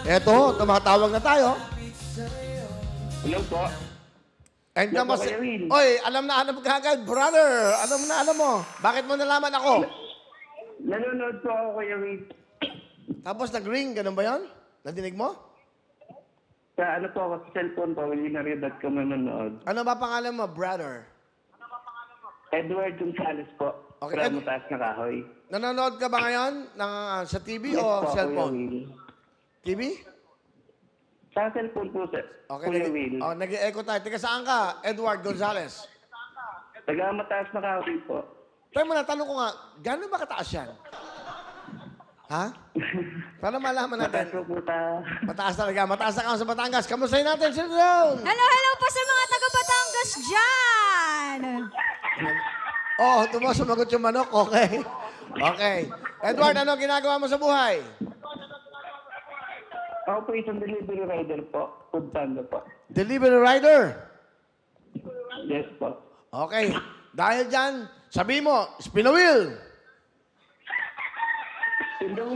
Eto, tumatawag na tayo. Hello po. And Hello naman po, Kuya Will. Oy, alam na alam ka agad, brother. Alam mo. Bakit mo nalaman ako? Nanonood po ako, Kuya Will. Tapos nag-ring, ganun ba yan? Nadinig mo? Sa ano po ako, sa cellphone po, willinario.com nanonood. Ano ba pangalan mo, brother? Edward Gonzales po. Okay, From Mataas na Kahoy. Nanonood ka ba ngayon sa TV Yes o po, cellphone? Kuya Will. TV? Sa cellphone po, sir. Okay, Kuya Will. nag-echo tayo. Teka, saan ka? Edward Gonzales. Taga Mataas na Kahoy po. Pero muna, tanong ko nga, gano'n ba kataas yan? Ha? Para malaman Mataas natin. po po ta. Mataas talaga. Mataas na ka sa Batangas. Kamustahin natin, Sir Ron? Hello po sa mga taga-Batangas dyan! Oh, sumagot yung manok. Okay. Okay. Edward, ano ginagawa mo sa buhay? Ako po isang delivery rider po. Food panda po. Delivery rider. Yes po. Okay. Dahil dyan, sabi mo, spin a wheel. Hindi ko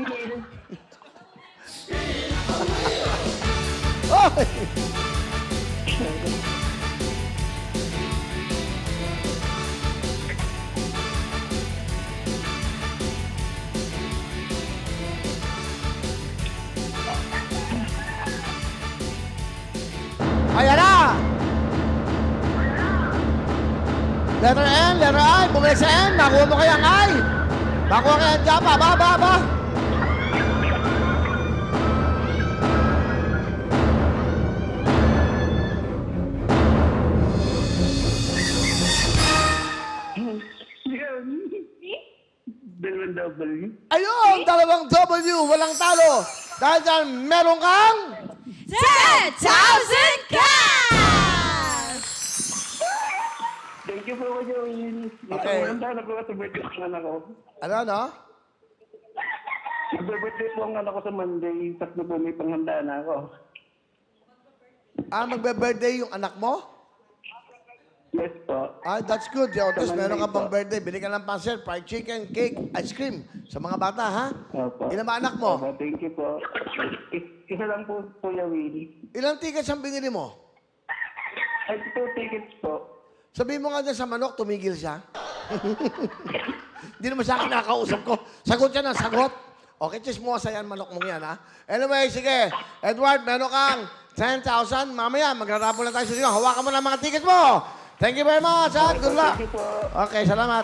Oh! Ayan na! Letter N, letter I, bumalik sa N, makuha mo kaya ang I. Makuha kaya ang Japa, ba. Yan. Dalawang W. Ayun, dalawang W, walang talo. Dahil dyan, meron kang... 10,000 cash! Thank you po, Kuya Will. Okay. Handa na po sa birthday ng anak ko. Ano? Mag-birthday po ang anak ko sa Monday. Tatlo po may panghanda na ako. Magbe-birthday yung anak mo? Yes po. That's good. Otis, Sa meron ka Monday pang po. birthday. Bili ka ng pancit, fried chicken, cake, ice cream. Sa mga bata, ha? Opo. Ilan ba anak mo? Opo, thank you po. Isa lang po, Kuya Will. Ilang tickets ang binili mo? Ay, 2 tickets po. Sabihin mo nga dyan sa manok, tumigil siya. Hindi naman sa akin nakakausap ko. Sagot siya ng sagot. Okay, chismosa yan, manok mong yan, ha? Anyway, sige. Edward, meron kang 10,000. Mamaya, magrarapol na tayo sa inyo. Hawakan mo na mga tickets mo. Thank you very much, ha? Good luck. Thank you po. Okay, salamat.